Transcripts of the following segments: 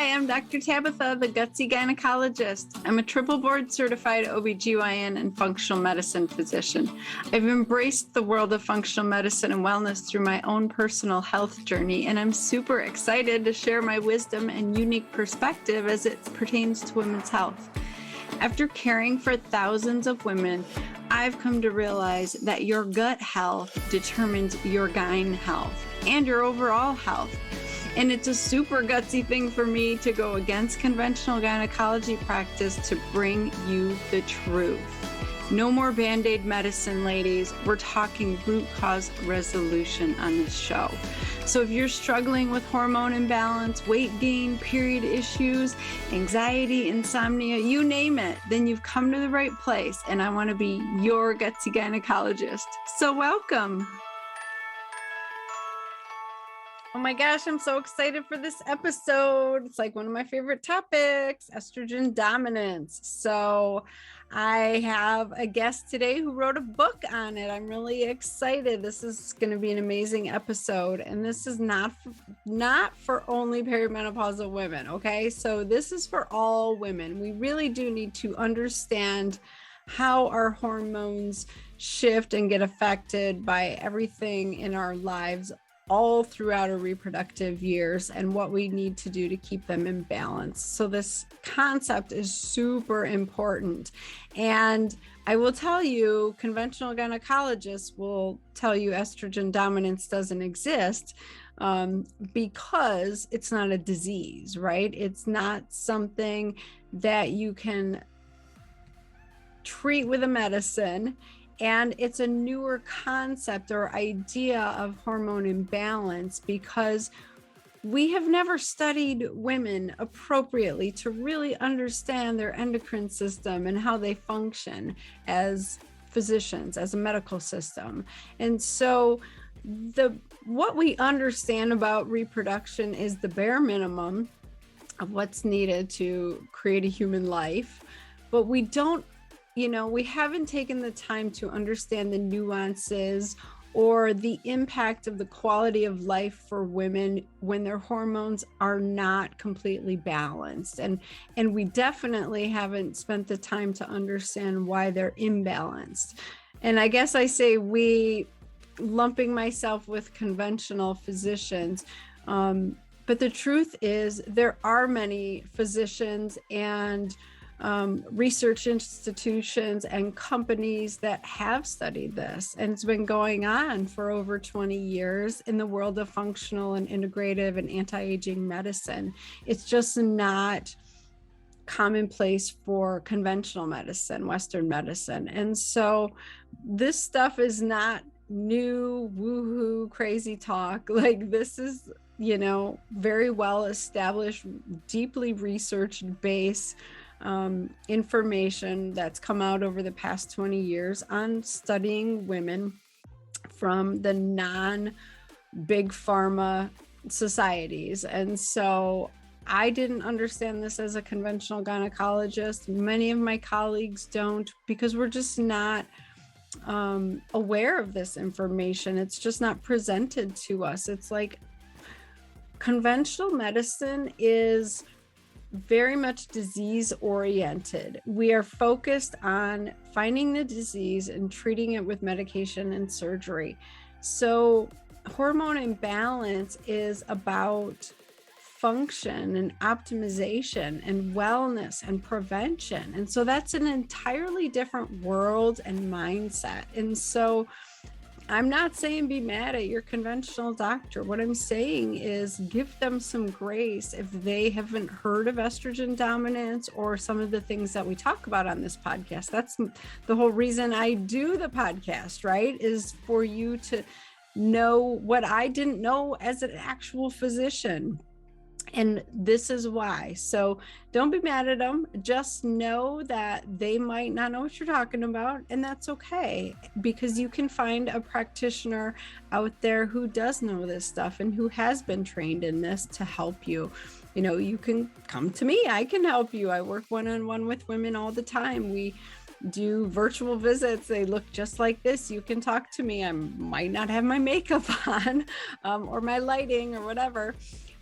Hi, I'm Dr. Tabitha, the Gutsy Gynecologist. I'm a triple board certified OBGYN and functional medicine physician. I've embraced the world of functional medicine and wellness through my own personal health journey, and I'm super excited to share my wisdom and unique perspective as it pertains to women's health. After caring for thousands of women, I've come to realize that your gut health determines your gyn health and your overall health. And it's a super gutsy thing for me to go against conventional gynecology practice to bring you the truth. No more Band-Aid medicine, ladies. We're talking root cause resolution on this show. So if you're struggling with hormone imbalance, weight gain, period issues, anxiety, insomnia, you name it, then you've come to the right place. And I want to be your gutsy gynecologist. So welcome. Oh my gosh, I'm so excited for this episode. It's like one of my favorite topics, estrogen dominance. So I have a guest today who wrote a book on it. I'm really excited. This is going to be an amazing episode. And this is not for only perimenopausal women, okay? So this is for all women. We really do need to understand how our hormones shift and get affected by everything in our lives all throughout our reproductive years and what we need to do to keep them in balance. So this concept is super important. And I will tell you, conventional gynecologists will tell you estrogen dominance doesn't exist because it's not a disease, right? It's not something that you can treat with a medicine. And it's a newer concept or idea of hormone imbalance because we have never studied women appropriately to really understand their endocrine system and how they function as physicians, as a medical system. And so what we understand about reproduction is the bare minimum of what's needed to create a human life, but we haven't taken the time to understand the nuances or the impact of the quality of life for women when their hormones are not completely balanced. And we definitely haven't spent the time to understand why they're imbalanced. And I guess I say we, lumping myself with conventional physicians, but the truth is there are many physicians and research institutions and companies that have studied this, and it's been going on for over 20 years in the world of functional and integrative and anti-aging medicine. It's just not commonplace for conventional medicine, Western medicine. And so this stuff is not new woohoo crazy talk. Like this is, very well established, deeply researched base information that's come out over the past 20 years on studying women from the non-big pharma societies. And so I didn't understand this as a conventional gynecologist. Many of my colleagues don't, because we're just not aware of this information. It's just not presented to us. It's like conventional medicine is very much disease oriented. We are focused on finding the disease and treating it with medication and surgery. So hormone imbalance is about function and optimization and wellness and prevention. And so that's an entirely different world and mindset. And so I'm not saying be mad at your conventional doctor. What I'm saying is give them some grace if they haven't heard of estrogen dominance or some of the things that we talk about on this podcast. That's the whole reason I do the podcast, right? Is for you to know what I didn't know as an actual physician. And this is why. So don't be mad at them. Just know that they might not know what you're talking about, and that's okay, because you can find a practitioner out there who does know this stuff and who has been trained in this to help you. You can come to me. I can help you. I work one-on-one with women all the time. We do virtual visits. They look just like this. You can talk to me. I might not have my makeup on or my lighting or whatever.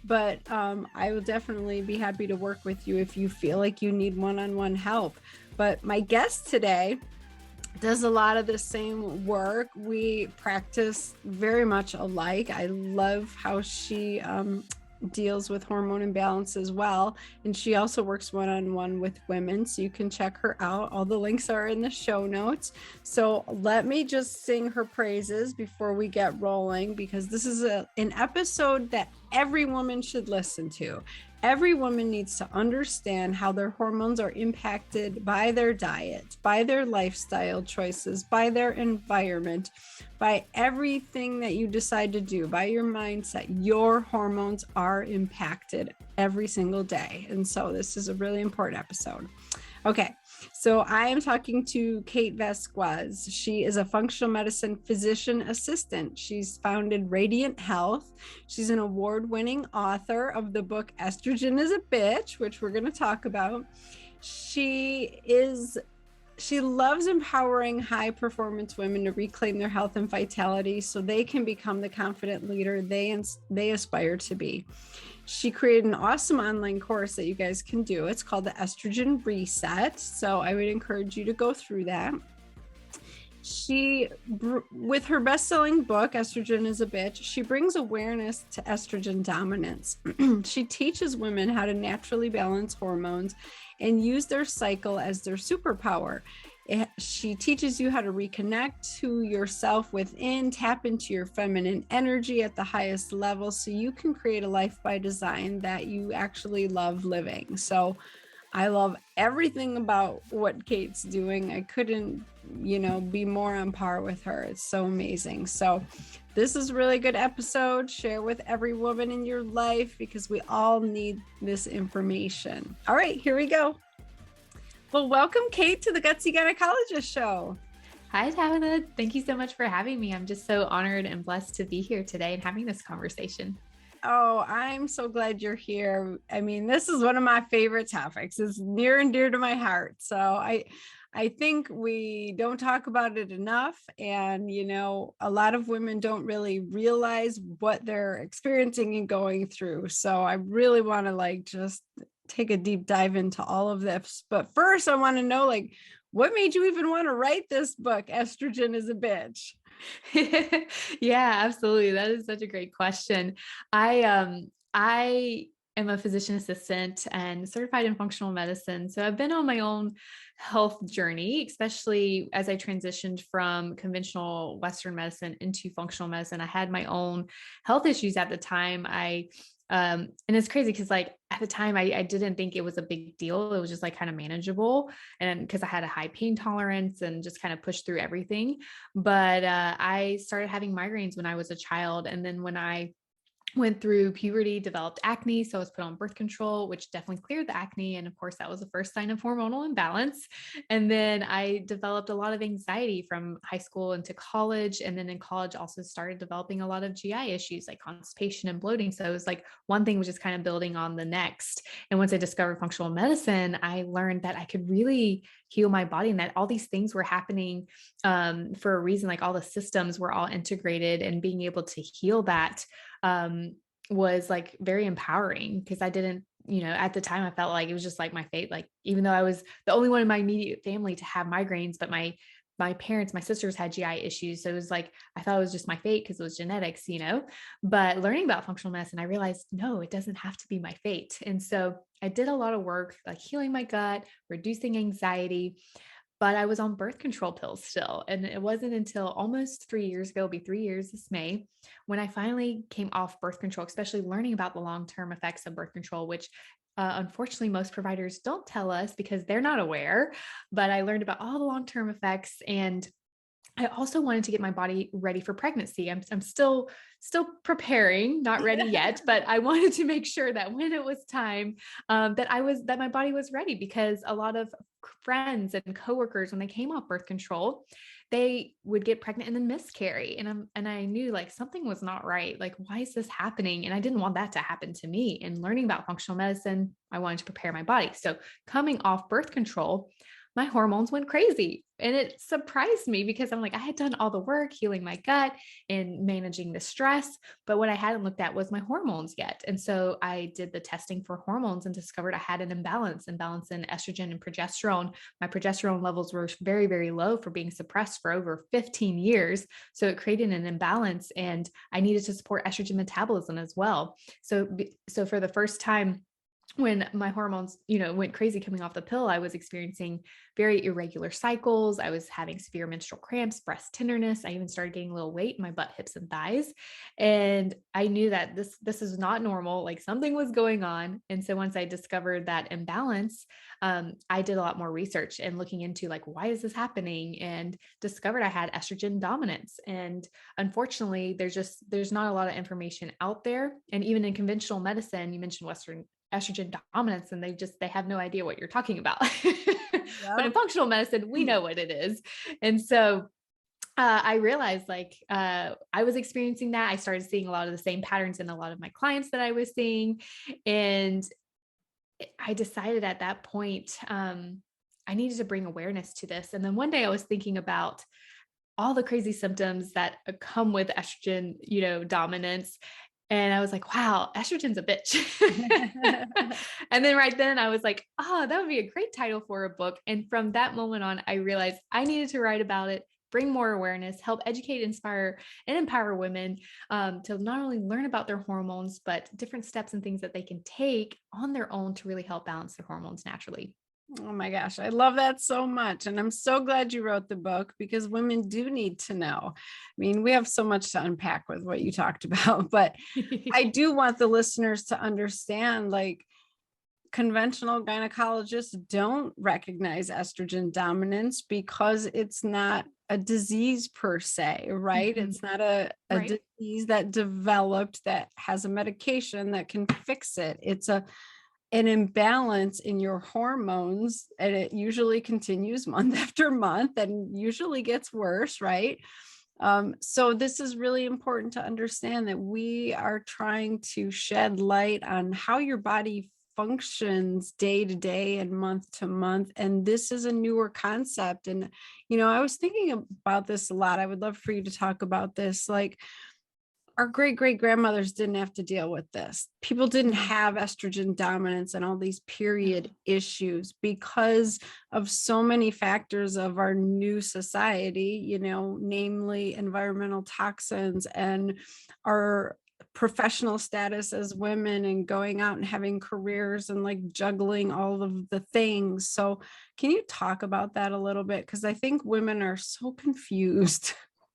but I will definitely be happy to work with you if you feel like you need one-on-one help. But my guest today does a lot of the same work. We practice very much alike. I love how she deals with hormone imbalance as well. And she also works one-on-one with women. So you can check her out. All the links are in the show notes. So let me just sing her praises before we get rolling, because this is an episode that every woman should listen to. Every woman needs to understand how their hormones are impacted by their diet, by their lifestyle choices, by their environment, by everything that you decide to do, by your mindset. Your hormones are impacted every single day. And so this is a really important episode. Okay, so I am talking to Kate Vazquez. She is a functional medicine physician assistant. She's founded Radiant Health. She's an award-winning author of the book Estrogen Is A Bitch, which we're going to talk about. She loves empowering high-performance women to reclaim their health and vitality so they can become the confident leader they aspire to be. She created an awesome online course that you guys can do. It's called the Estrogen Reset. So I would encourage you to go through that. She, with her best-selling book, Estrogen Is A Bitch, she brings awareness to estrogen dominance. She teaches women how to naturally balance hormones and use their cycle as their superpower. She teaches you how to reconnect to yourself within, tap into your feminine energy at the highest level so you can create a life by design that you actually love living. So I love everything about what Kate's doing. I couldn't, be more on par with her. It's so amazing. So this is a really good episode. Share with every woman in your life because we all need this information. All right, here we go. Well, welcome, Kate, to the Gutsy Gynecologist show. Hi, Tabitha. Thank you so much for having me. I'm just so honored and blessed to be here today and having this conversation. Oh, I'm so glad you're here. I mean, this is one of my favorite topics. It's near and dear to my heart. So I think we don't talk about it enough. And, a lot of women don't really realize what they're experiencing and going through. So I really want to just take a deep dive into all of this. But first, I want to know, what made you even want to write this book, Estrogen Is A Bitch? Yeah, absolutely. That is such a great question. I am a physician assistant and certified in functional medicine. So I've been on my own health journey, especially as I transitioned from conventional Western medicine into functional medicine. I had my own health issues at the time. And it's crazy because at the time I didn't think it was a big deal. It was just kind of manageable. And because I had a high pain tolerance and just kind of pushed through everything. But I started having migraines when I was a child. And then when I went through puberty, developed acne. So I was put on birth control, which definitely cleared the acne. And of course, that was the first sign of hormonal imbalance. And then I developed a lot of anxiety from high school into college. And then in college, also started developing a lot of GI issues like constipation and bloating. So it was one thing was just kind of building on the next. And once I discovered functional medicine, I learned that I could really heal my body and that all these things were happening for a reason, all the systems were all integrated, and being able to heal that was very empowering because I didn't, at the time I felt like it was just my fate. Even though I was the only one in my immediate family to have migraines, but my parents, my sisters had GI issues. So it was I thought it was just my fate because it was genetics, but learning about functional medicine, I realized, no, it doesn't have to be my fate. And so I did a lot of work, healing my gut, reducing anxiety, but I was on birth control pills still. And it wasn't until almost 3 years ago, it'll be 3 years this May, when I finally came off birth control, especially learning about the long-term effects of birth control, which unfortunately most providers don't tell us because they're not aware, but I learned about all the long-term effects. And I also wanted to get my body ready for pregnancy. I'm still preparing, not ready yet, but I wanted to make sure that when it was time, that my body was ready, because a lot of friends and coworkers, when they came off birth control, they would get pregnant and then miscarry. And I knew something was not right. Why is this happening? And I didn't want that to happen to me. And learning about functional medicine, I wanted to prepare my body. So coming off birth control, my hormones went crazy. And it surprised me because I'm like, I had done all the work healing my gut and managing the stress, but what I hadn't looked at was my hormones yet. And so I did the testing for hormones and discovered I had an imbalance in estrogen and progesterone. My progesterone levels were very, very low for being suppressed for over 15 years. So it created an imbalance, and I needed to support estrogen metabolism as well. So for the first time, when my hormones, went crazy coming off the pill, I was experiencing very irregular cycles. I was having severe menstrual cramps, breast tenderness. I even started gaining a little weight in my butt, hips, and thighs. And I knew that this is not normal. Like something was going on. And so once I discovered that imbalance, I did a lot more research and looking into like, why is this happening? And discovered I had estrogen dominance. And unfortunately, there's not a lot of information out there. And even in conventional medicine, you mentioned Western estrogen dominance, and they have no idea what you're talking about. But in Yep. functional medicine, we know what it is. And so I realized I was experiencing that. I started seeing a lot of the same patterns in a lot of my clients that I was seeing. And I decided at that point, I needed to bring awareness to this. And then one day I was thinking about all the crazy symptoms that come with estrogen, dominance. And I was like, wow, estrogen's a bitch. And then right then I was like, oh, that would be a great title for a book. And from that moment on, I realized I needed to write about it, bring more awareness, help educate, inspire, and empower women to not only learn about their hormones, but different steps and things that they can take on their own to really help balance their hormones naturally. Oh my gosh, I love that so much. And I'm so glad you wrote the book because women do need to know. I mean, we have so much to unpack with what you talked about, but I do want the listeners to understand like conventional gynecologists don't recognize estrogen dominance because it's not a disease per se, right? Mhm. It's not a Right. disease that developed that has a medication that can fix it. It's an imbalance in your hormones, and it usually continues month after month and usually gets worse, right? So this is really important to understand that we are trying to shed light on how your body functions day to day and month to month. And this is a newer concept. And, I was thinking about this a lot. I would love for you to talk about this. Like, our great great grandmothers didn't have to deal with this. People didn't Mhm. have estrogen dominance and all these period No. issues because of so many factors of our new society, namely environmental toxins and our professional status as women and going out and having careers and like juggling all of the things. So, can you talk about that a little bit? Because I think women are so confused.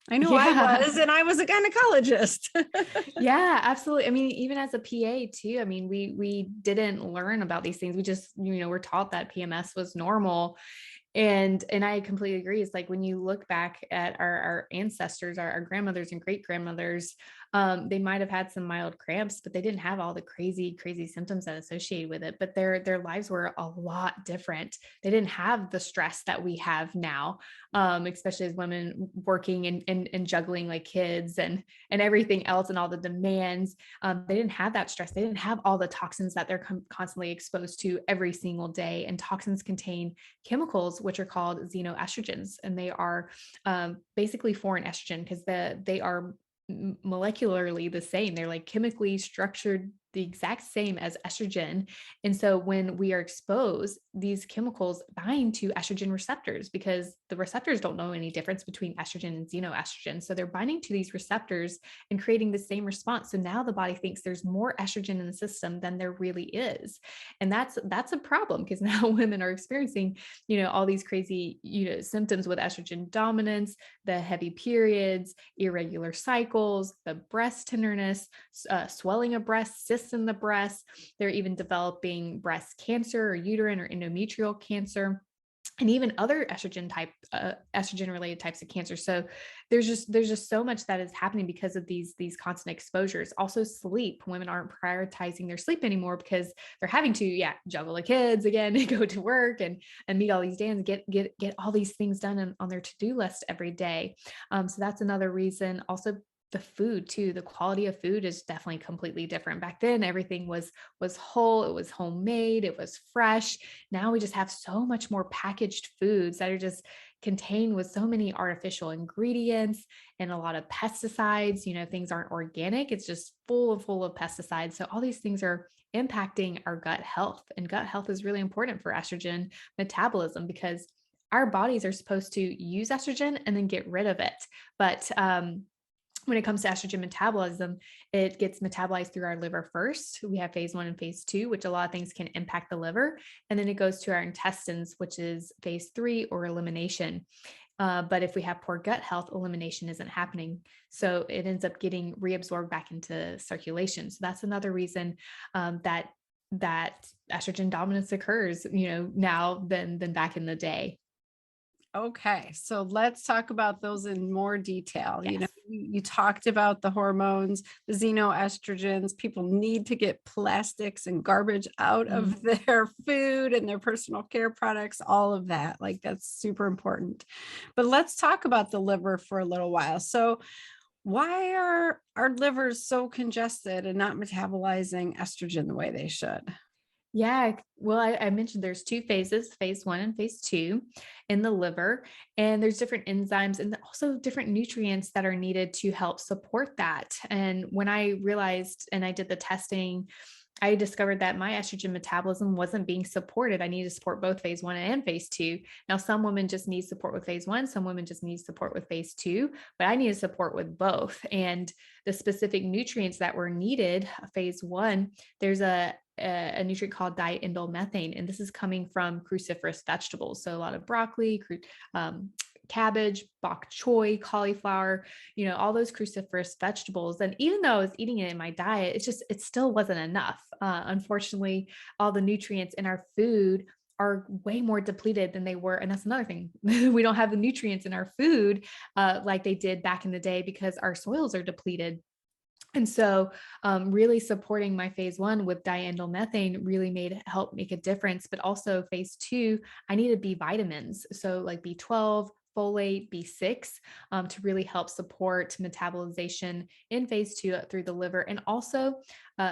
I know I Yeah. was, and I was a gynecologist. Yeah, absolutely. I mean, even as a PA too, I mean, we didn't learn about these things. We just, we're taught that PMS was normal. And I completely agree. It's like when you look back at our ancestors, our grandmothers and great grandmothers, they might have had some mild cramps, but they didn't have all the crazy symptoms that associated with it. But their lives were a lot different. They didn't have the stress that we have now, especially as women working and juggling like kids and everything else and all the demands. They didn't have that stress. They didn't have all the toxins that they're constantly exposed to every single day. And toxins contain chemicals which are called xenoestrogens, and they are basically foreign estrogen because they are molecularly the same. They're like chemically structured the exact same as estrogen. And so when we are exposed, these chemicals bind to estrogen receptors because the receptors don't know any difference between estrogen and xenoestrogen. So they're binding to these receptors and creating the same response. So now the body thinks there's more estrogen in the system than there really is. And that's a problem because now women are experiencing, all these crazy, symptoms with estrogen dominance, the heavy periods, irregular cycles, the breast tenderness, swelling of breasts, cysts in the breast. They're even developing breast cancer or uterine or endometrial cancer, and even other estrogen related types of cancer. So there's just so much that is happening because of these constant exposures. Also sleep. Women aren't prioritizing their sleep anymore because they're having to, juggle the kids again and go to work and meet all these demands, get all these things done on their to-do list every day. So that's another reason. Also the food too. The quality of food is definitely completely different. Back then, everything was whole, it was homemade, it was fresh. Now we just have so much more packaged foods that are just contained with so many artificial ingredients and a lot of pesticides. Things aren't organic. It's just full of pesticides. So all these things are impacting our gut health, and gut health is really important for estrogen metabolism because our bodies are supposed to use estrogen and then get rid of it. But when it comes to estrogen metabolism, it gets metabolized through our liver first. We have phase 1 and phase 2, which a lot of things can impact the liver. And then it goes to our intestines, which is phase 3 or elimination. But if we have poor gut health, elimination isn't happening. So it ends up getting reabsorbed back into circulation. So that's another reason that estrogen dominance occurs, now than back in the day. Okay, so let's talk about those in more detail. Yes. You talked about the hormones, the xenoestrogens. People need to get plastics and garbage out of their food and their personal care products, all of that. Like, that's super important. But let's talk about the liver for a little while. So, why are our livers so congested and not metabolizing estrogen the way they should? Yeah. Well, I mentioned there's two phases, phase 1 and phase 2 in the liver, and there's different enzymes and also different nutrients that are needed to help support that. And when I realized and I did the testing, I discovered that my estrogen metabolism wasn't being supported. I needed to support both phase 1 and phase 2. Now, some women just need support with phase 1, some women just need support with phase 2, but I needed support with both. And the specific nutrients that were needed, phase 1, there's a nutrient called diindolylmethane, and this is coming from cruciferous vegetables. So a lot of broccoli, cabbage, bok choy, cauliflower, all those cruciferous vegetables. And even though I was eating it in my diet, it still wasn't enough. Unfortunately, all the nutrients in our food are way more depleted than they were. And that's another thing. We don't have the nutrients in our food like they did back in the day because our soils are depleted. And so really supporting my phase 1 with diindolylmethane really help make a difference. But also phase 2, I needed B vitamins. So like B12, folate, B6 to really help support metabolization in phase 2 through the liver, and also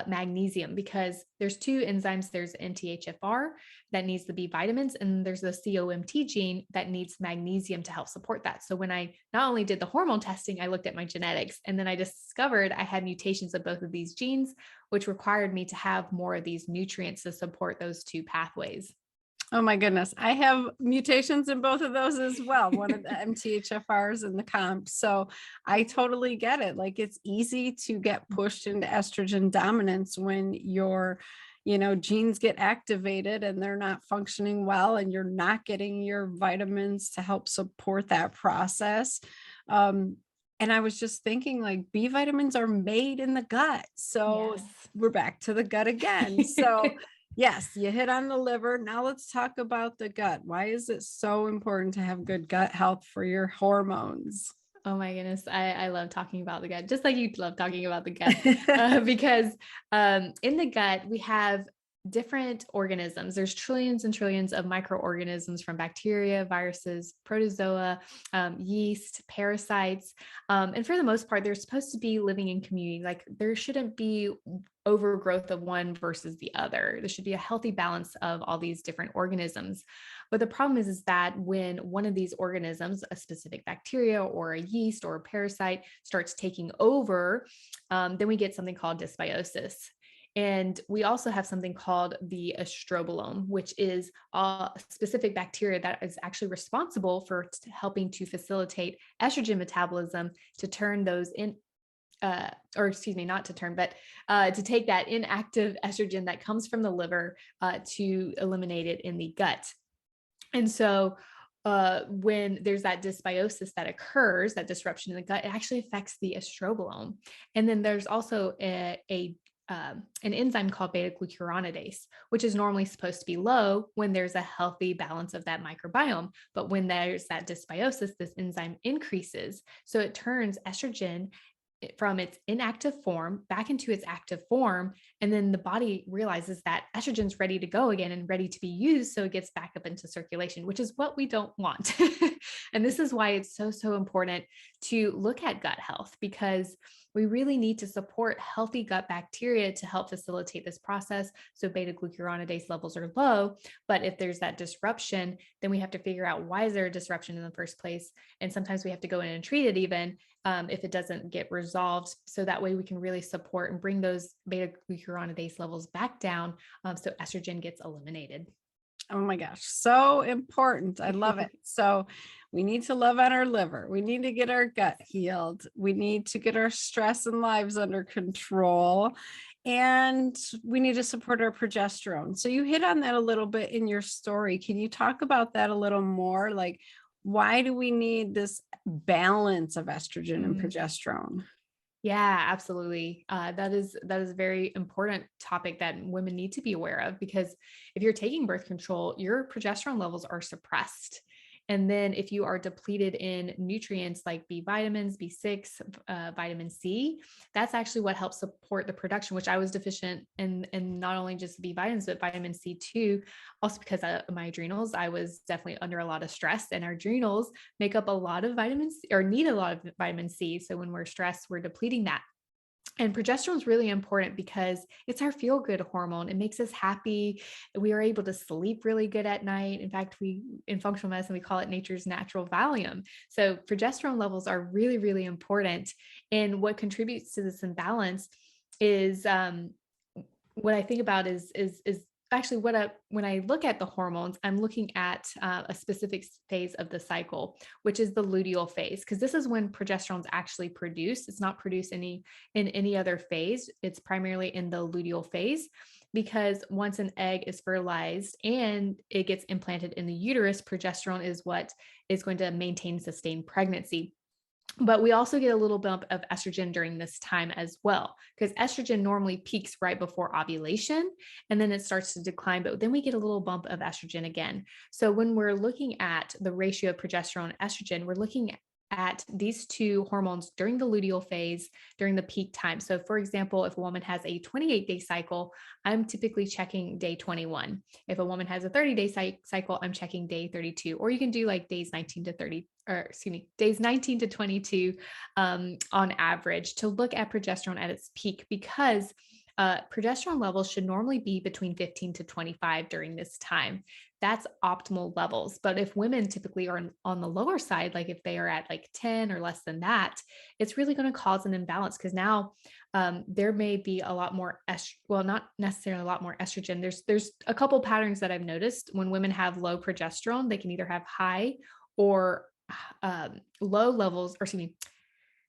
magnesium, because there's two enzymes. There's NTHFR that needs the B vitamins, and there's the COMT gene that needs magnesium to help support that. So when I not only did the hormone testing, I looked at my genetics, and then I discovered I had mutations of both of these genes, which required me to have more of these nutrients to support those two pathways. Oh my goodness. I have mutations in both of those as well. One of the MTHFRs and the comp. So I totally get it. Like, it's easy to get pushed into estrogen dominance when your, genes get activated and they're not functioning well, and you're not getting your vitamins to help support that process. And I was just thinking, like, B vitamins are made in the gut. So Yes. we're back to the gut again. So yes, you hit on the liver. Now let's talk about the gut. Why is it so important to have good gut health for your hormones? Oh my goodness. I love talking about the gut, just like you love talking about the gut, because in the gut, we have different organisms. There's trillions and trillions of microorganisms, from bacteria, viruses, protozoa, yeast, parasites. And for the most part, they're supposed to be living in community. Like, there shouldn't be overgrowth of one versus the other. There should be a healthy balance of all these different organisms. But the problem is that when one of these organisms, a specific bacteria or a yeast or a parasite, starts taking over, then we get something called dysbiosis. And we also have something called the estrobolome, which is a specific bacteria that is actually responsible for helping to facilitate estrogen metabolism, to turn those in, or excuse me, not to turn, but to take that inactive estrogen that comes from the liver to eliminate it in the gut. And so when there's that dysbiosis that occurs, that disruption in the gut, it actually affects the estrobolome. And then there's also an enzyme called beta glucuronidase, which is normally supposed to be low when there's a healthy balance of that microbiome. But when there's that dysbiosis, this enzyme increases. So it turns estrogen from its inactive form back into its active form. And then the body realizes that estrogen's ready to go again and ready to be used. So it gets back up into circulation, which is what we don't want. And this is why it's so, so important to look at gut health, because we really need to support healthy gut bacteria to help facilitate this process. So beta glucuronidase levels are low, but if there's that disruption, then we have to figure out, why is there a disruption in the first place? And sometimes we have to go in and treat it even if it doesn't get resolved. So that way we can really support and bring those beta glucuronidase levels back down, so estrogen gets eliminated. Oh my gosh, so important. I love it. So we need to love on our liver. We need to get our gut healed. We need to get our stress and lives under control. And we need to support our progesterone. So you hit on that a little bit in your story. Can you talk about that a little more? Like, why do we need this balance of estrogen and progesterone? Yeah, absolutely. That is a very important topic that women need to be aware of, because if you're taking birth control, your progesterone levels are suppressed. And then if you are depleted in nutrients like B vitamins, B6, vitamin C, that's actually what helps support the production, which I was deficient in not only just B vitamins, but vitamin C too. Also because of my adrenals, I was definitely under a lot of stress, and our adrenals make up a lot of vitamins, or need a lot of vitamin C. So when we're stressed, we're depleting that. And progesterone is really important because it's our feel good hormone. It makes us happy. We are able to sleep really good at night. In fact, in functional medicine, we call it nature's natural Valium. So progesterone levels are really, really important. And what contributes to this imbalance is, what I think about is actually when I look at the hormones, I'm looking at a specific phase of the cycle, which is the luteal phase, because this is when progesterone is actually produced. It's not produced in any other phase. It's primarily in the luteal phase, because once an egg is fertilized and it gets implanted in the uterus, progesterone is what is going to maintain sustained pregnancy. But we also get a little bump of estrogen during this time as well, because estrogen normally peaks right before ovulation and then it starts to decline, but then we get a little bump of estrogen again. So when we're looking at the ratio of progesterone and estrogen, we're looking at these two hormones during the luteal phase, during the peak time. So for example, if a woman has a 28-day cycle, I'm typically checking day 21. If a woman has a 30-day cycle, I'm checking day 32, or you can do like days 19 to 30, or excuse me, days 19 to 22 on average, to look at progesterone at its peak, because progesterone levels should normally be between 15 to 25 during this time. That's optimal levels. But if women typically are on the lower side, like if they are at like 10 or less than that, it's really going to cause an imbalance, because now there may be a lot more not necessarily a lot more estrogen. There's a couple patterns that I've noticed. When women have low progesterone, they can either have high or low levels, or excuse me,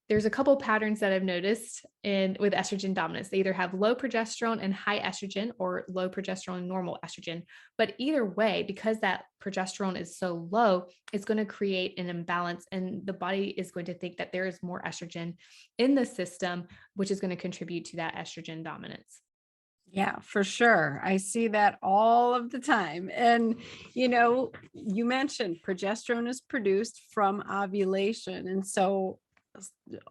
there's a couple patterns that I've noticed with estrogen dominance. They either have low progesterone and high estrogen, or low progesterone and normal estrogen. But either way, because that progesterone is so low, it's going to create an imbalance, and the body is going to think that there is more estrogen in the system, which is going to contribute to that estrogen dominance. Yeah, for sure. I see that all of the time. And, you mentioned progesterone is produced from ovulation. And so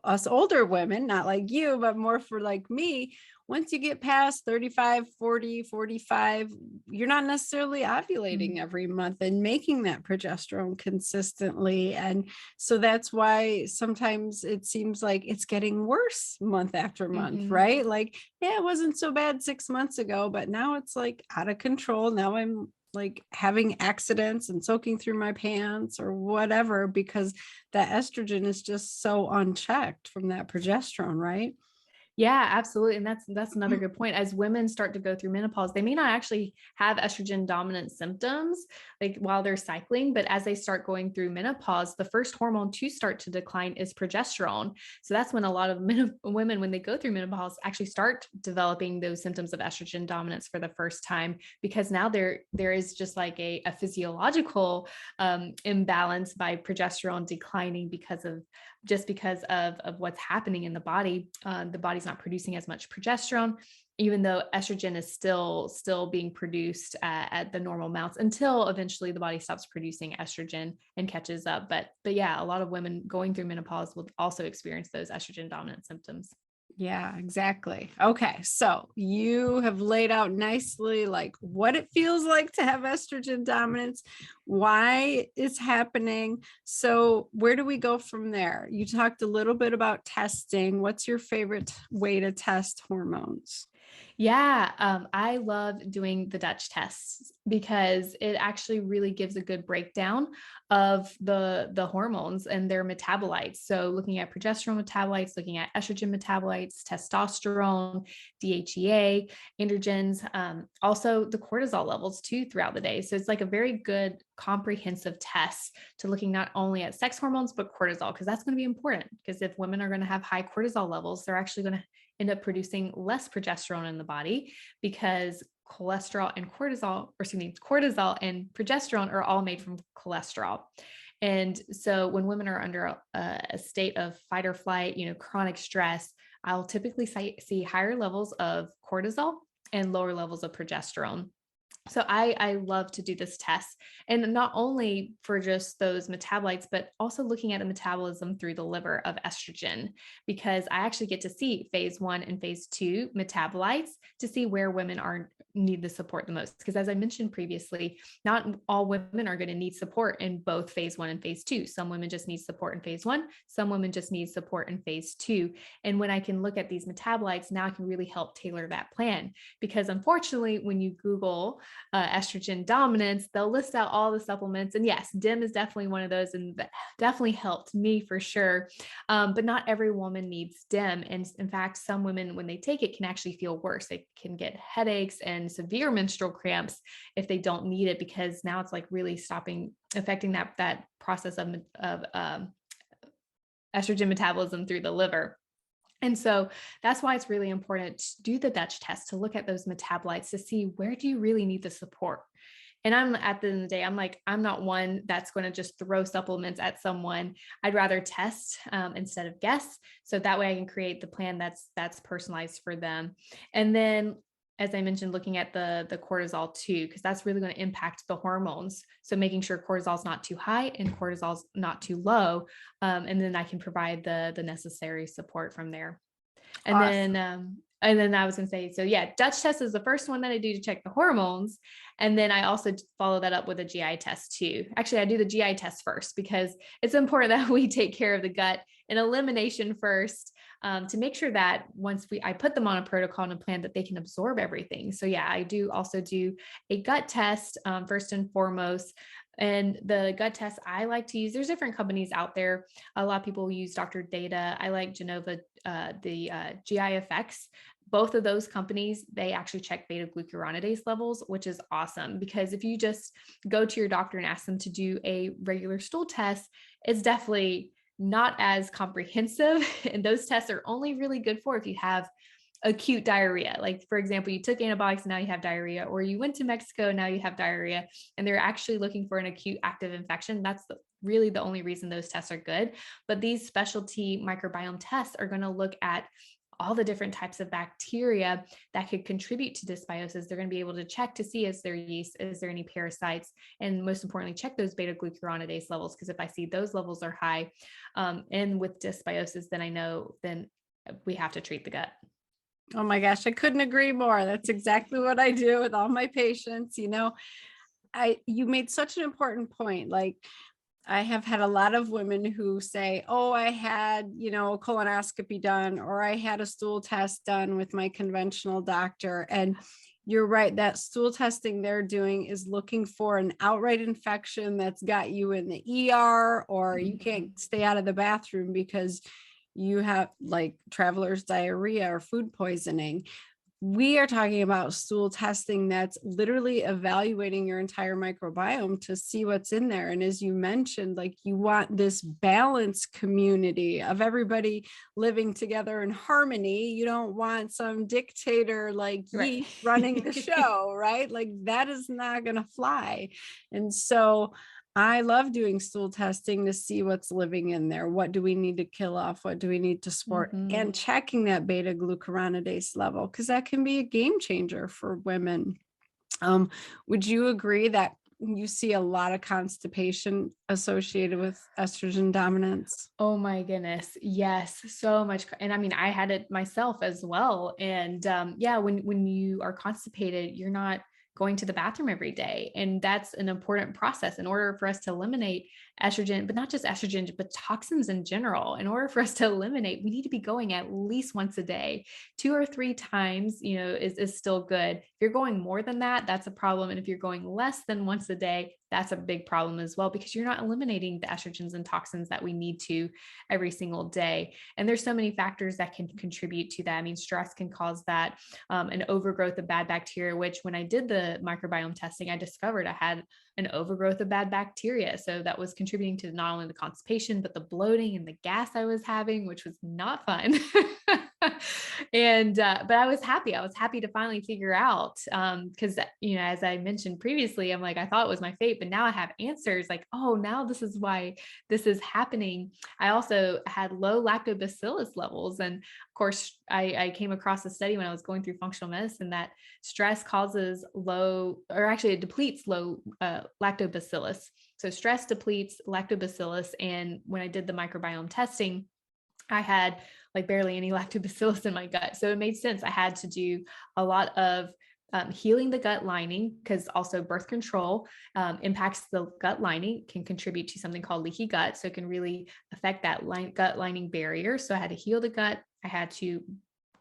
us older women, not like you, but more for like me, once you get past 35, 40, 45, you're not necessarily ovulating every month and making that progesterone consistently. And so that's why sometimes it seems like it's getting worse month after month, right? Like, yeah, it wasn't so bad 6 months ago, but now it's like out of control. Now I'm like having accidents and soaking through my pants or whatever, because that estrogen is just so unchecked from that progesterone, right? Yeah, absolutely. And that's another good point. As women start to go through menopause, they may not actually have estrogen dominant symptoms like while they're cycling, but as they start going through menopause, the first hormone to start to decline is progesterone. So that's when a lot of women, when they go through menopause, actually start developing those symptoms of estrogen dominance for the first time, because now there is just like a physiological imbalance by progesterone declining because of what's happening in the body. The body's not producing as much progesterone. even though estrogen is still being produced at the normal amounts until eventually the body stops producing estrogen and catches up. But yeah, a lot of women going through menopause will also experience those estrogen dominant symptoms. Yeah, exactly. Okay. So you have laid out nicely like what it feels like to have estrogen dominance, why it's happening. So where do we go from there? You talked a little bit about testing. What's your favorite way to test hormones? Yeah, I love doing the Dutch tests because it actually really gives a good breakdown of the hormones and their metabolites. So looking at progesterone metabolites, looking at estrogen metabolites, testosterone, DHEA, androgens, also the cortisol levels too throughout the day. So it's like a very good comprehensive test to looking not only at sex hormones but cortisol, because that's going to be important. Because if women are going to have high cortisol levels, they're actually going to end up producing less progesterone in the body, because cholesterol and cortisol, or excuse me, cortisol and progesterone are all made from cholesterol. And so when women are under a state of fight or flight, chronic stress, I'll typically see higher levels of cortisol and lower levels of progesterone. So I love to do this test, and not only for just those metabolites, but also looking at the metabolism through the liver of estrogen, because I actually get to see phase 1 and phase 2 metabolites to see where women need the support the most. Because as I mentioned previously, not all women are going to need support in both phase 1 and phase 2. Some women just need support in phase 1. Some women just need support in phase 2. And when I can look at these metabolites, now I can really help tailor that plan. Because unfortunately, when you Google estrogen dominance, they'll list out all the supplements. And yes, DIM is definitely one of those, and that definitely helped me for sure. But not every woman needs DIM. And in fact, some women, when they take it, can actually feel worse. They can get headaches and severe menstrual cramps if they don't need it, because now it's like really affecting that process of estrogen metabolism through the liver. And so that's why it's really important to do the Dutch test, to look at those metabolites to see where do you really need the support. And I'm at the end of the day, I'm not one that's going to just throw supplements at someone. I'd rather test instead of guess. So that way I can create the plan that's personalized for them. And then, as I mentioned, looking at the cortisol too, because that's really going to impact the hormones. So making sure cortisol is not too high and cortisol is not too low. And then I can provide the necessary support from there. And Awesome. then I was going to say, so yeah, Dutch test is the first one that I do to check the hormones. And then I also follow that up with a GI test too. Actually, I do the GI test first, because it's important that we take care of the gut and elimination first, to make sure that once I put them on a protocol and a plan, that they can absorb everything. So yeah, I do also do a gut test first and foremost. And the gut test I like to use, there's different companies out there. A lot of people use Dr. Data. I like Genova, the GI Effects. Both of those companies, they actually check beta glucuronidase levels, which is awesome, because if you just go to your doctor and ask them to do a regular stool test, it's definitely not as comprehensive. And those tests are only really good for if you have acute diarrhea. Like, for example, you took antibiotics and now you have diarrhea, or you went to Mexico, now you have diarrhea, and they're actually looking for an acute active infection. That's really the only reason those tests are good. But these specialty microbiome tests are going to look at all the different types of bacteria that could contribute to dysbiosis. They're going to be able to check to see, is there yeast, is there any parasites, and most importantly, check those beta glucuronidase levels. Because if I see those levels are high, and with dysbiosis, then I know then we have to treat the gut. Oh my gosh, I couldn't agree more. That's exactly what I do with all my patients. You made such an important point. Like, I have had a lot of women who say, oh, I had, a colonoscopy done, or I had a stool test done with my conventional doctor. And you're right, that stool testing they're doing is looking for an outright infection that's got you in the ER, or you can't stay out of the bathroom because you have like traveler's diarrhea or food poisoning. We are talking about stool testing that's literally evaluating your entire microbiome to see what's in there. And as you mentioned, like, you want this balanced community of everybody living together in harmony. You don't want some dictator like Right. yeast running the show, right? Like, that is not going to fly. And so I love doing stool testing to see what's living in there. What do we need to kill off? What do we need to support? Mhm. And checking that beta glucuronidase level, because that can be a game changer for women. Um, would you agree that you see a lot of constipation associated with estrogen dominance? Oh my goodness. Yes, so much. And I mean, I had it myself as well. And yeah, when you are constipated, you're not going to the bathroom every day. And that's an important process in order for us to eliminate estrogen, but not just estrogen, but toxins in general. In order for us to eliminate, we need to be going at least once a day. 2 or 3 times, is still good. If you're going more than that, that's a problem. And if you're going less than once a day, that's a big problem as well, because you're not eliminating the estrogens and toxins that we need to every single day. And there's so many factors that can contribute to that. I mean, stress can cause that, an overgrowth of bad bacteria, which when I did the microbiome testing, I discovered I had an overgrowth of bad bacteria. So that was contributing to not only the constipation, but the bloating and the gas I was having, which was not fun. And but I was happy. I was happy to finally figure out, because as I mentioned previously, I'm like, I thought it was my fate, but now I have answers. Like, oh, now this is why this is happening. I also had low lactobacillus levels, and of course, I came across a study when I was going through functional medicine that stress causes low, or actually it depletes low lactobacillus. So stress depletes lactobacillus, and when I did the microbiome testing, I had like barely any lactobacillus in my gut. So it made sense. I had to do a lot of healing the gut lining, because also birth control impacts the gut lining, can contribute to something called leaky gut. So it can really affect that gut lining barrier. So I had to heal the gut. I had to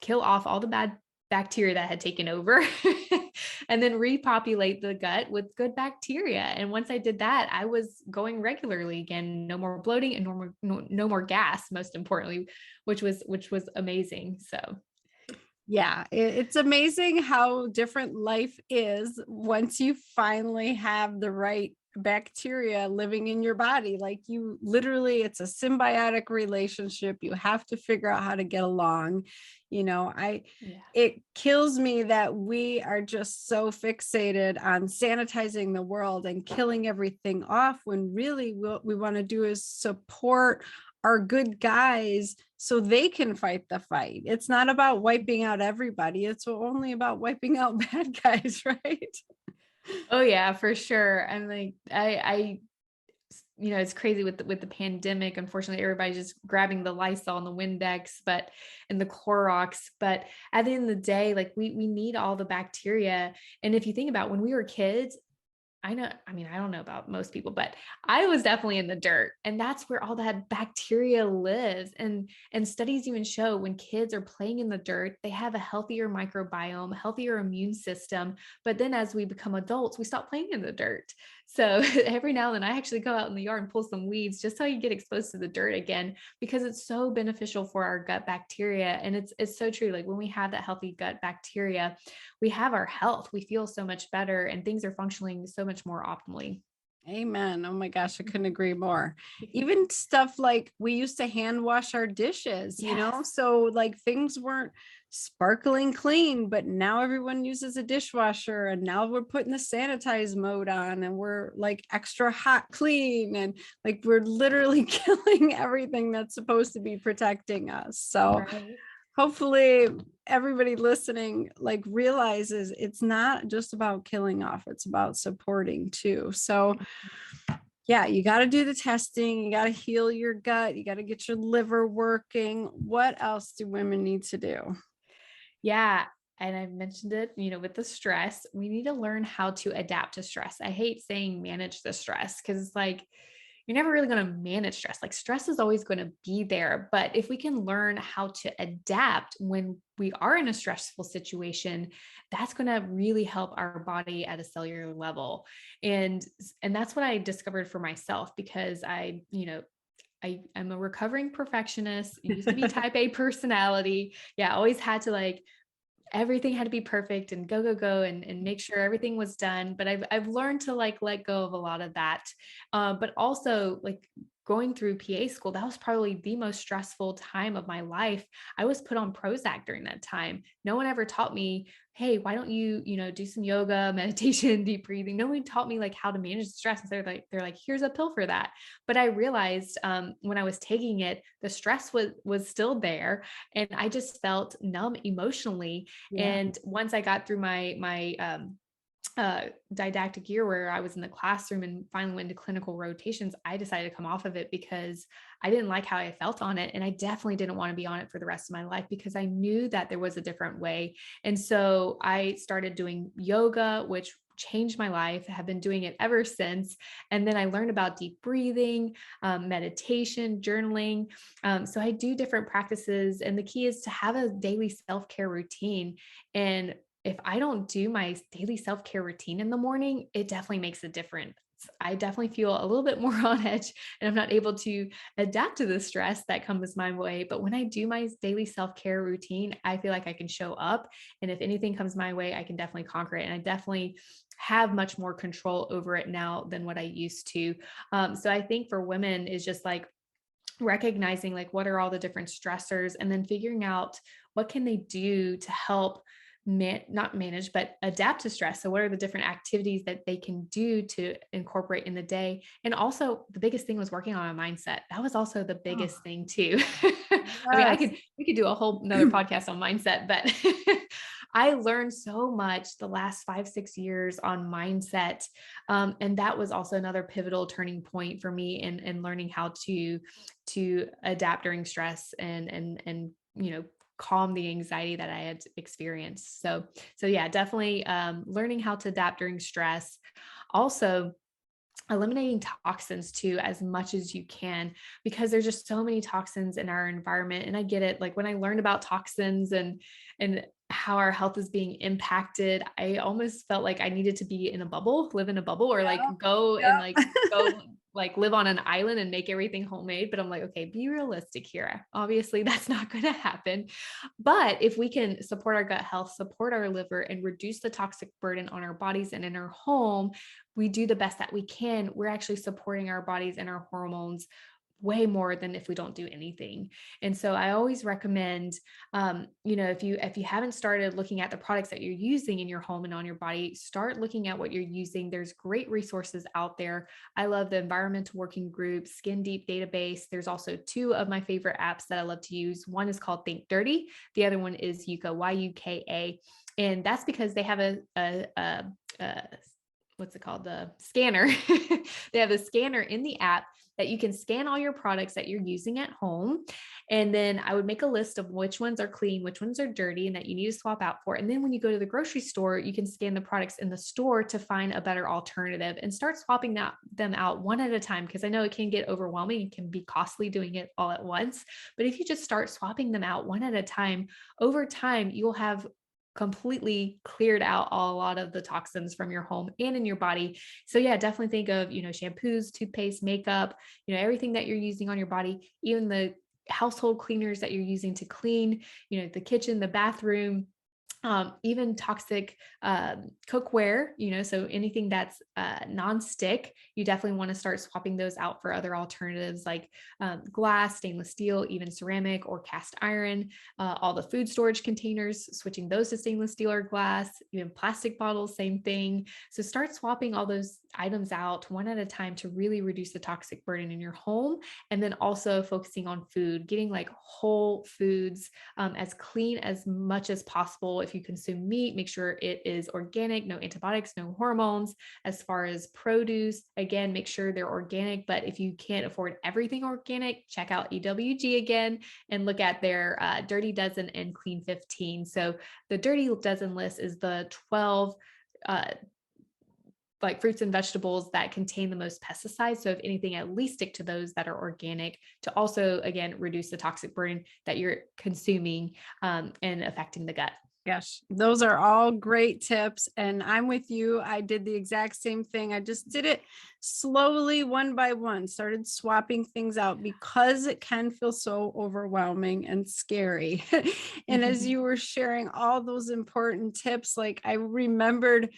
kill off all the bad bacteria that had taken over and then repopulate the gut with good bacteria. And once I did that, I was going regularly again, no more bloating and no more gas, most importantly, which was amazing. So Yeah, it's amazing how different life is once you finally have the right bacteria living in your body. Like, you literally, it's a symbiotic relationship. You have to figure out how to get along. yeah. It kills me that we are just so fixated on sanitizing the world and killing everything off, when really what we want to do is support our good guys so they can fight the fight. It's not about wiping out everybody. It's only about wiping out bad guys, right? Oh yeah, for sure. And like it's crazy with with the pandemic. Unfortunately, everybody's just grabbing the Lysol and the Windex, and the Clorox. But at the end of the day, like we need all the bacteria. And if you think about when we were kids, I mean, I don't know about most people, but I was definitely in the dirt, and that's where all that bacteria lives. And studies even show when kids are playing in the dirt, they have a healthier microbiome, healthier immune system. But then as we become adults, we stop playing in the dirt. So every now and then I actually go out in the yard and pull some weeds just so you get exposed to the dirt again, because it's so beneficial for our gut bacteria. And it's so true. Like when we have that healthy gut bacteria, we have our health, we feel so much better, and things are functioning so much more optimally. Amen. Oh my gosh, I couldn't agree more. Even stuff like we used to hand wash our dishes, Yes. so like things weren't sparkling clean, but now everyone uses a dishwasher, and now we're putting the sanitize mode on, and we're like extra hot clean, and like we're literally killing everything that's supposed to be protecting us. So Right. hopefully everybody listening like realizes it's not just about killing off, it's about supporting too. So yeah, you got to do the testing, you got to heal your gut, you got to get your liver working. What else do women need to do? Yeah. And I mentioned it, with the stress, we need to learn how to adapt to stress. I hate saying manage the stress, because it's like you're never really going to manage stress. Like stress is always going to be there. But if we can learn how to adapt when we are in a stressful situation, that's going to really help our body at a cellular level. And that's what I discovered for myself, because I'm a recovering perfectionist, used to be type A personality. Yeah, always had to everything had to be perfect and go, go, go, and make sure everything was done. But I've learned to let go of a lot of that. But also going through PA school, that was probably the most stressful time of my life. I was put on Prozac during that time. No one ever taught me, hey, why don't you, do some yoga, meditation, deep breathing. No one taught me like how to manage stress. And they're like, here's a pill for that. But I realized when I was taking it, the stress was still there, and I just felt numb emotionally. Yeah. And once I got through my didactic year where I was in the classroom and finally went into clinical rotations, I decided to come off of it because I didn't like how I felt on it. And I definitely didn't want to be on it for the rest of my life, because I knew that there was a different way. And so I started doing yoga, which changed my life. I have been doing it ever since. And then I learned about deep breathing, meditation, journaling. So I do different practices. And the key is to have a daily self-care routine. And if I don't do my daily self-care routine in the morning, it definitely makes a difference. I definitely feel a little bit more on edge, and I'm not able to adapt to the stress that comes my way. But when I do my daily self-care routine, I feel like I can show up. And if anything comes my way, I can definitely conquer it. And I definitely have much more control over it now than what I used to. So I think for women is just like recognizing like what are all the different stressors, and then figuring out what can they do to help not manage, but adapt to stress. So what are the different activities that they can do to incorporate in the day? And also the biggest thing was working on a mindset. That was also the Oh, biggest thing too. I mean, yes. we could do a whole another podcast on mindset, but I learned so much the last 5-6 years on mindset. And that was also another pivotal turning point for me in learning how to adapt during stress and calm the anxiety that I had experienced. So yeah, definitely learning how to adapt during stress. Also, eliminating toxins too as much as you can, because there's just so many toxins in our environment. And I get it. Like when I learned about toxins and how our health is being impacted, I almost felt like I needed to be in a bubble, live in a bubble, or like go and Yeah. go like live on an island and make everything homemade. But I'm like, okay, be realistic here. Obviously that's not going to happen. But if we can support our gut health, support our liver, and reduce the toxic burden on our bodies and in our home, we do the best that we can. We're actually supporting our bodies and our hormones way more than if we don't do anything. And so I always recommend, if you haven't started looking at the products that you're using in your home and on your body, start looking at what you're using. There's great resources out there. I love the Environmental Working Group, Skin Deep database. There's also two of my favorite apps that I love to use. One is called Think Dirty. The other one is Yuka, Yuka. And that's because they have a what's it called? The scanner. They have a scanner in the app that you can scan all your products that you're using at home. And then I would make a list of which ones are clean, which ones are dirty, and that you need to swap out for. And then when you go to the grocery store, you can scan the products in the store to find a better alternative and start swapping them out one at a time. Because I know it can get overwhelming. It can be costly doing it all at once. But if you just start swapping them out one at a time, over time, you'll have completely cleared out a lot of the toxins from your home and in your body. So yeah, definitely think of, shampoos, toothpaste, makeup, everything that you're using on your body, even the household cleaners that you're using to clean, the kitchen, the bathroom, even toxic cookware, so anything that's non-stick, you definitely want to start swapping those out for other alternatives like glass, stainless steel, even ceramic or cast iron, all the food storage containers, switching those to stainless steel or glass, even plastic bottles, same thing. So start swapping all those items out one at a time to really reduce the toxic burden in your home. And then also focusing on food, getting like whole foods, as clean as much as possible. If you consume meat, make sure it is organic, no antibiotics, no hormones. As far as produce, again, make sure they're organic. But if you can't afford everything organic, check out EWG again and look at their Dirty Dozen and Clean 15. So the Dirty Dozen list is the 12 like fruits and vegetables that contain the most pesticides. So if anything, at least stick to those that are organic to also, again, reduce the toxic burden that you're consuming and affecting the gut. Yes, those are all great tips. And I'm with you. I did the exact same thing. I just did it slowly, one by one, started swapping things out because it can feel so overwhelming and scary. And as you were sharing all those important tips, like I remembered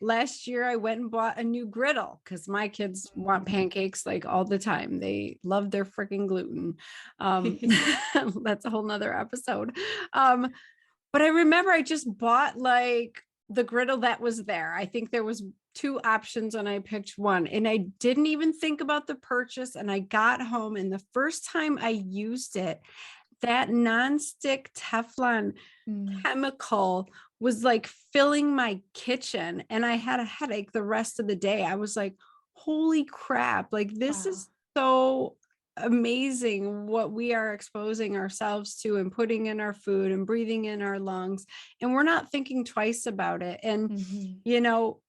last year I went and bought a new griddle because my kids want pancakes like all the time. They love their freaking gluten. That's a whole nother episode. But I remember I just bought like the griddle that was there. I think there was two options and I picked one, and I didn't even think about the purchase. And I got home, and the first time I used it, that nonstick Teflon chemical was like filling my kitchen, and I had a headache the rest of the day. I was like, holy crap, like this is so amazing what we are exposing ourselves to and putting in our food and breathing in our lungs, and we're not thinking twice about it. And you know,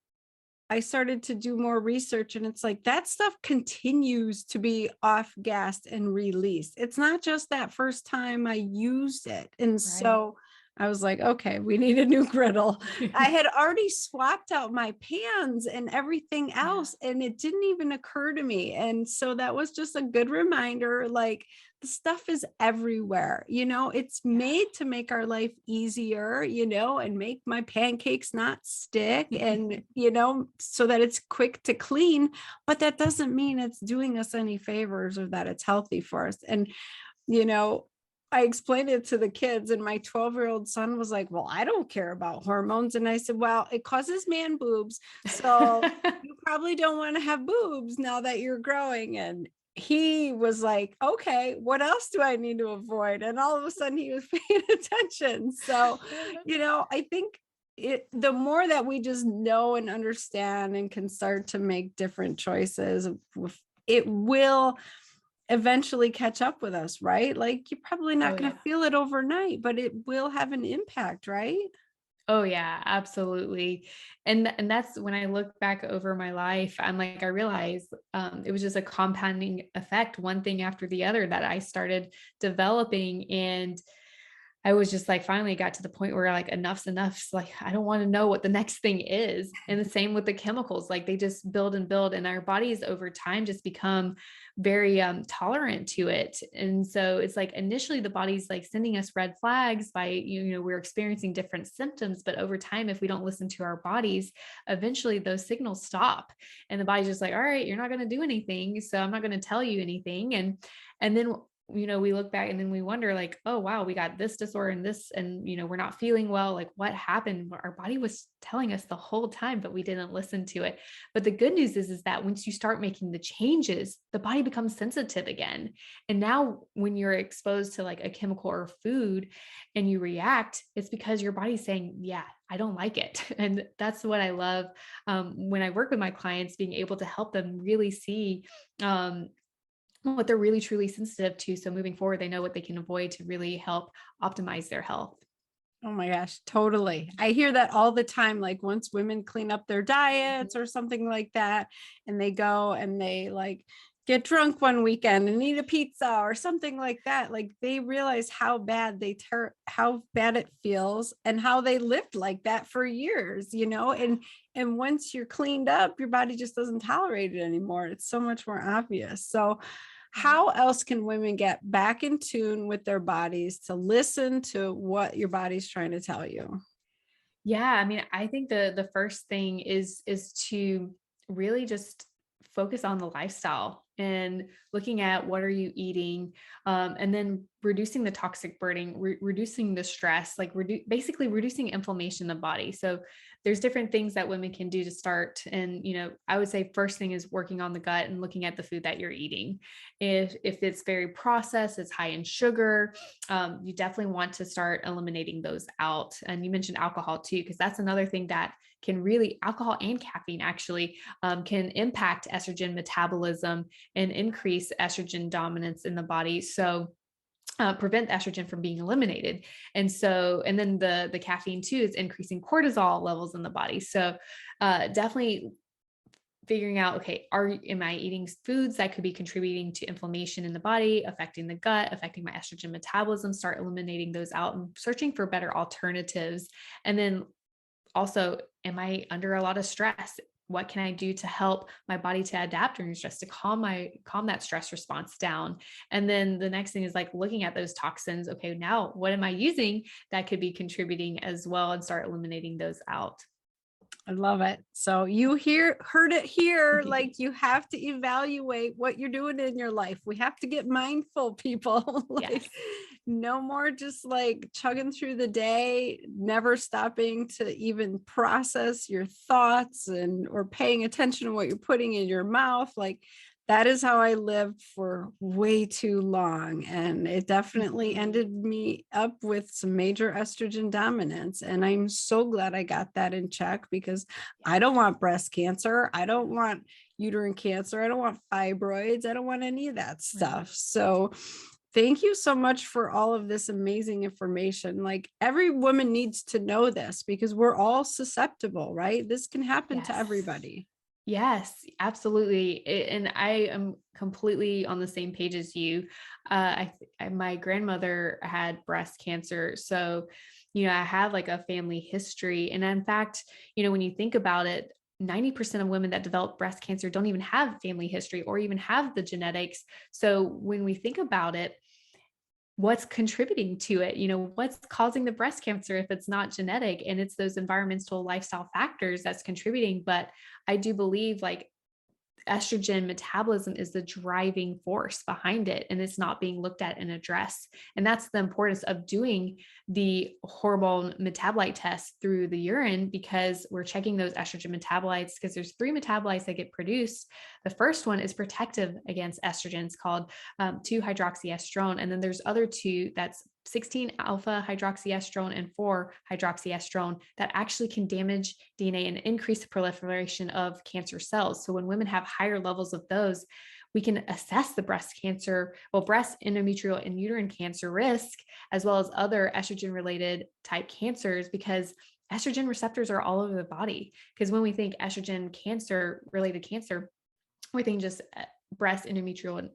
I started to do more research, and it's like that stuff continues to be off gassed and released. It's not just that first time I used it. And so I was like, okay, we need a new griddle. I had already swapped out my pans and everything else, and it didn't even occur to me. And so that was just a good reminder, like, the stuff is everywhere, you know, it's made to make our life easier, you know, and make my pancakes not stick and, you know, so that it's quick to clean. But that doesn't mean it's doing us any favors or that it's healthy for us. And, you know, I explained it to the kids, and my 12-year-old son was like, well, I don't care about hormones. And I said, well, it causes man boobs. So you probably don't want to have boobs now that you're growing. And he was like, okay, what else do I need to avoid? And all of a sudden he was paying attention. So, you know, I think the more that we just know and understand and can start to make different choices, it will eventually catch up with us, right? Like, you're probably not going to feel it overnight, but it will have an impact, right? Oh yeah, absolutely. And that's when I look back over my life, I'm like, I realized it was just a compounding effect, one thing after the other that I started developing. And I was just like, finally got to the point where like, enough's enough. It's like, I don't want to know what the next thing is. And the same with the chemicals, like they just build and build, and our bodies over time just become very tolerant to it. And so it's like, initially the body's like sending us red flags by, you know, we're experiencing different symptoms, but over time, if we don't listen to our bodies, eventually those signals stop, and the body's just like, all right, you're not going to do anything, so I'm not going to tell you anything. And then, you know, we look back and then we wonder like, oh, wow, we got this disorder and this, and, you know, we're not feeling well. Like, what happened? Our body was telling us the whole time, but we didn't listen to it. But the good news is that once you start making the changes, the body becomes sensitive again. And now when you're exposed to like a chemical or food and you react, it's because your body's saying, yeah, I don't like it. And that's what I love when I work with my clients, being able to help them really see what they're really truly sensitive to. So moving forward, they know what they can avoid to really help optimize their health. Oh my gosh, totally. I hear that all the time. Like, once women clean up their diets or something like that, and they go and they like get drunk one weekend and eat a pizza or something like that, like they realize how bad how bad it feels, and how they lived like that for years, you know, and once you're cleaned up, your body just doesn't tolerate it anymore. It's so much more obvious. So how else can women get back in tune with their bodies to listen to what your body's trying to tell you? Yeah, I mean, I think the first thing is to really just focus on the lifestyle and looking at what are you eating, and then reducing the toxic burden, reducing the stress, like basically reducing inflammation in the body. So there's different things that women can do to start. And, you know, I would say first thing is working on the gut and looking at the food that you're eating. If it's very processed, it's high in sugar, you definitely want to start eliminating those out. And you mentioned alcohol too, because that's another thing that can really, alcohol and caffeine actually can impact estrogen metabolism and increase estrogen dominance in the body. So prevent estrogen from being eliminated. And so, and then the caffeine too is increasing cortisol levels in the body. So definitely figuring out, okay, am I eating foods that could be contributing to inflammation in the body, affecting the gut, affecting my estrogen metabolism, start eliminating those out and searching for better alternatives. And then also, am I under a lot of stress? What can I do to help my body to adapt during stress, to calm that stress response down? And then the next thing is like looking at those toxins. Okay, now what am I using that could be contributing as well, and start eliminating those out. I love it. So you heard it here. Like, you have to evaluate what you're doing in your life. We have to get mindful, people. Like, Yes. no more just like chugging through the day, never stopping to even process your thoughts or paying attention to what you're putting in your mouth. Like, that is how I lived for way too long. And it definitely ended me up with some major estrogen dominance. And I'm so glad I got that in check, because I don't want breast cancer. I don't want uterine cancer. I don't want fibroids. I don't want any of that stuff. So thank you so much for all of this amazing information. Like, every woman needs to know this, because we're all susceptible, right? This can happen to everybody. Yes, absolutely. And I am completely on the same page as you. My grandmother had breast cancer. So, I have like a family history. And in fact, when you think about it, 90% of women that develop breast cancer don't even have family history or even have the genetics. So when we think about it, what's contributing to it? What's causing the breast cancer if it's not genetic? And it's those environmental lifestyle factors that's contributing. But I do believe like estrogen metabolism is the driving force behind it, and it's not being looked at and addressed. And that's the importance of doing the hormone metabolite test through the urine, because we're checking those estrogen metabolites, because there's 3 metabolites that get produced. The first one is protective against estrogens, called 2-hydroxyestrone, and then there's other 2, that's 16 alpha hydroxyestrone and 4 hydroxyestrone, that actually can damage DNA and increase the proliferation of cancer cells. So when women have higher levels of those, we can assess the breast endometrial and uterine cancer risk, as well as other estrogen related type cancers, because estrogen receptors are all over the body. Because when we think estrogen related cancer, we think just breast endometrial and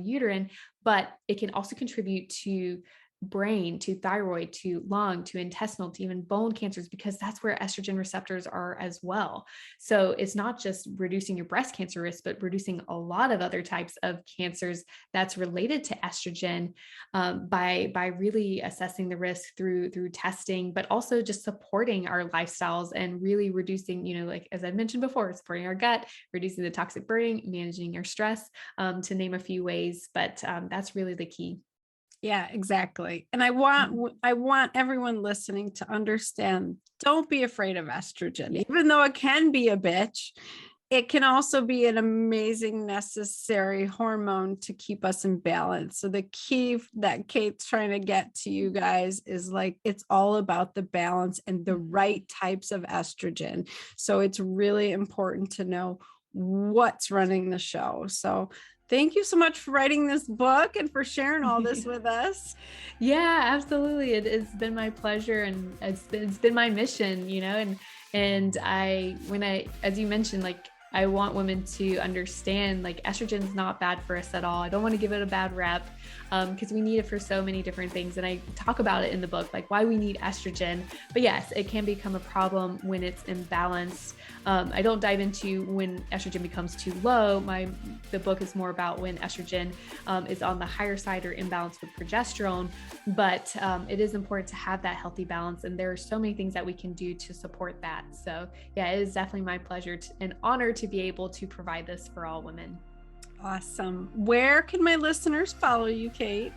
uterine, but it can also contribute to brain, to thyroid, to lung, to intestinal, to even bone cancers, because that's where estrogen receptors are as well. So it's not just reducing your breast cancer risk, but reducing a lot of other types of cancers that's related to estrogen, by really assessing the risk through testing, but also just supporting our lifestyles and really reducing, like as I mentioned before, supporting our gut, reducing the toxic burning, managing our stress, to name a few ways. But that's really the key. Yeah, exactly. And I want everyone listening to understand, don't be afraid of estrogen. Yeah. Even though it can be a bitch, it can also be an amazing, necessary hormone to keep us in balance. So the key that Kate's trying to get to you guys is like, it's all about the balance and the right types of estrogen. So it's really important to know what's running the show. So thank you so much for writing this book and for sharing all this with us. Yeah, absolutely. It's been my pleasure, and it's been my mission, and as you mentioned, like, I want women to understand, like, estrogen is not bad for us at all. I don't want to give it a bad rep, because we need it for so many different things. And I talk about it in the book, like why we need estrogen. But yes, it can become a problem when it's imbalanced. I don't dive into when estrogen becomes too low. The book is more about when estrogen is on the higher side or imbalanced with progesterone. But it is important to have that healthy balance. And there are so many things that we can do to support that. So yeah, it is definitely my pleasure and honor to be able to provide this for all women. Awesome. Where can my listeners follow you, Kate?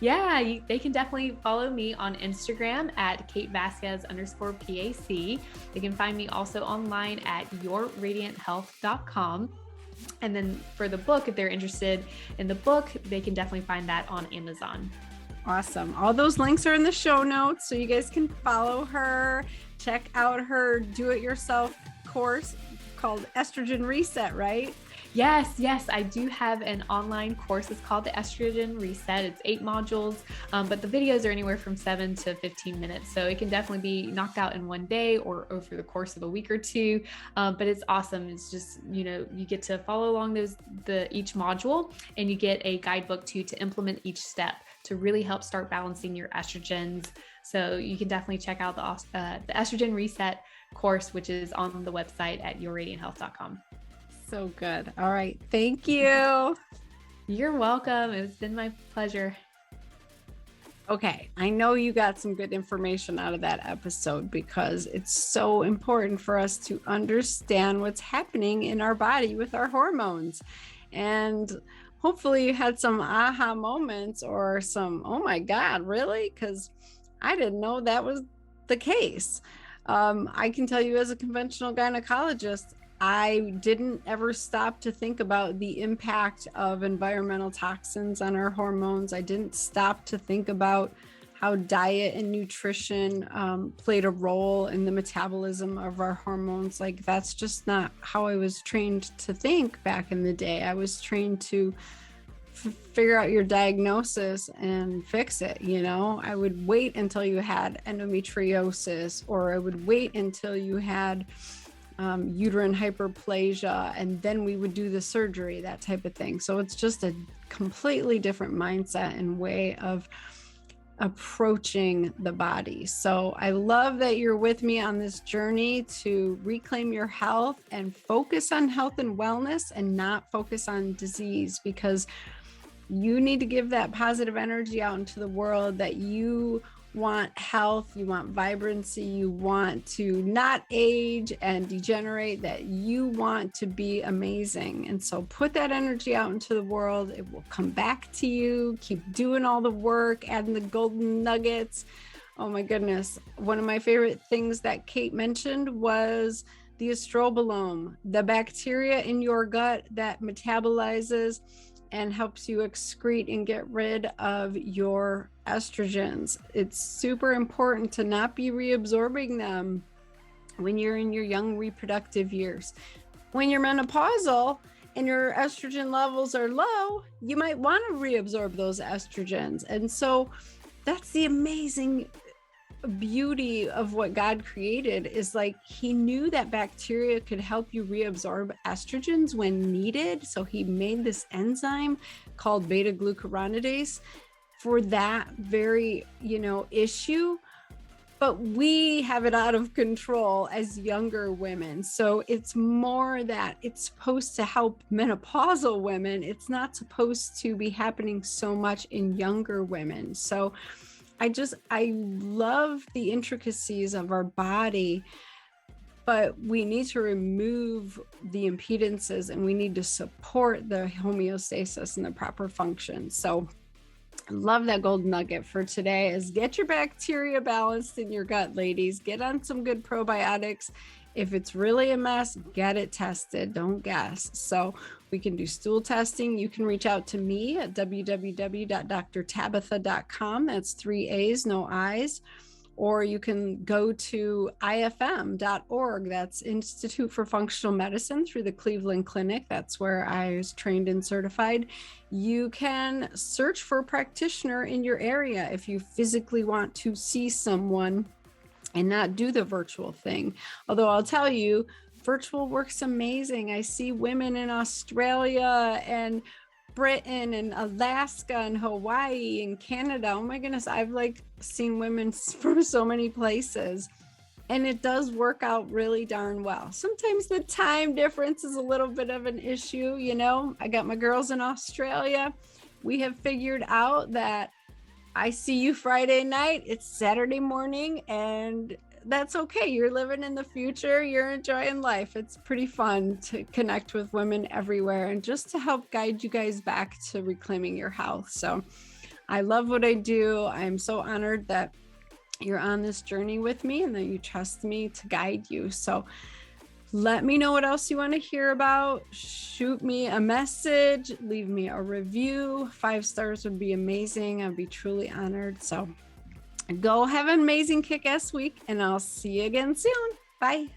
Yeah, they can definitely follow me on Instagram at KateVazquez_PAC. They can find me also online at yourradianthealth.com. And then for the book, if they're interested in the book, they can definitely find that on Amazon. Awesome. All those links are in the show notes, so you guys can follow her, check out her do-it-yourself course called Estrogen Reset, right? Yes, I do have an online course. It's called the Estrogen Reset. It's 8 modules, but the videos are anywhere from 7 to 15 minutes. So it can definitely be knocked out in one day or over the course of a week or two. But it's awesome. It's just, you get to follow along each module, and you get a guidebook to implement each step to really help start balancing your estrogens. So you can definitely check out the Estrogen Reset course, which is on the website at yourradianthealth.com. So good. All right. Thank you. You're welcome. It's been my pleasure. Okay, I know you got some good information out of that episode because it's so important for us to understand what's happening in our body with our hormones. And hopefully you had some aha moments or some, oh my God, really? Because I didn't know that was the case. I can tell you as a conventional gynecologist, I didn't ever stop to think about the impact of environmental toxins on our hormones. I didn't stop to think about how diet and nutrition played a role in the metabolism of our hormones. Like, that's just not how I was trained to think back in the day. I was trained to figure out your diagnosis and fix it. I would wait until you had endometriosis, or I would wait until you had uterine hyperplasia, and then we would do the surgery, that type of thing. So it's just a completely different mindset and way of approaching the body. So I love that you're with me on this journey to reclaim your health and focus on health and wellness and not focus on disease, because you need to give that positive energy out into the world that you want health, you want vibrancy, you want to not age and degenerate, that you want to be amazing. And so put that energy out into the world. It will come back to you. Keep doing all the work, adding the golden nuggets. Oh my goodness. One of my favorite things that Kate mentioned was the estrobolome, the bacteria in your gut that metabolizes and helps you excrete and get rid of your estrogens. It's super important to not be reabsorbing them when you're in your young reproductive years. When you're menopausal and your estrogen levels are low, you might want to reabsorb those estrogens. And so that's the amazing beauty of what God created, is like, he knew that bacteria could help you reabsorb estrogens when needed. So he made this enzyme called beta glucuronidase for that very, issue. But we have it out of control as younger women. So it's more that it's supposed to help menopausal women. It's not supposed to be happening so much in younger women. So I love the intricacies of our body, but we need to remove the impedances and we need to support the homeostasis and the proper function. So I love that gold nugget for today is get your bacteria balanced in your gut, ladies. Get on some good probiotics. If it's really a mess, get it tested. Don't guess. So we can do stool testing. You can reach out to me at www.drtabitha.com. That's 3 A's, no I's. Or you can go to ifm.org. That's Institute for Functional Medicine through the Cleveland Clinic. That's where I was trained and certified. You can search for a practitioner in your area if you physically want to see someone and not do the virtual thing. Although I'll tell you, virtual works amazing. I see women in Australia and Britain and Alaska and Hawaii and Canada. Oh my goodness, I've seen women from so many places, and it does work out really darn well. Sometimes the time difference is a little bit of an issue. I got my girls in Australia. We have figured out that I see you Friday night, it's Saturday morning, and that's okay. You're living in the future. You're enjoying life. It's pretty fun to connect with women everywhere and just to help guide you guys back to reclaiming your health. So I love what I do. I'm so honored that you're on this journey with me and that you trust me to guide you. So let me know what else you want to hear about. Shoot me a message, leave me a review. 5 stars would be amazing. I'd be truly honored. So go have an amazing kick-ass week, and I'll see you again soon. Bye.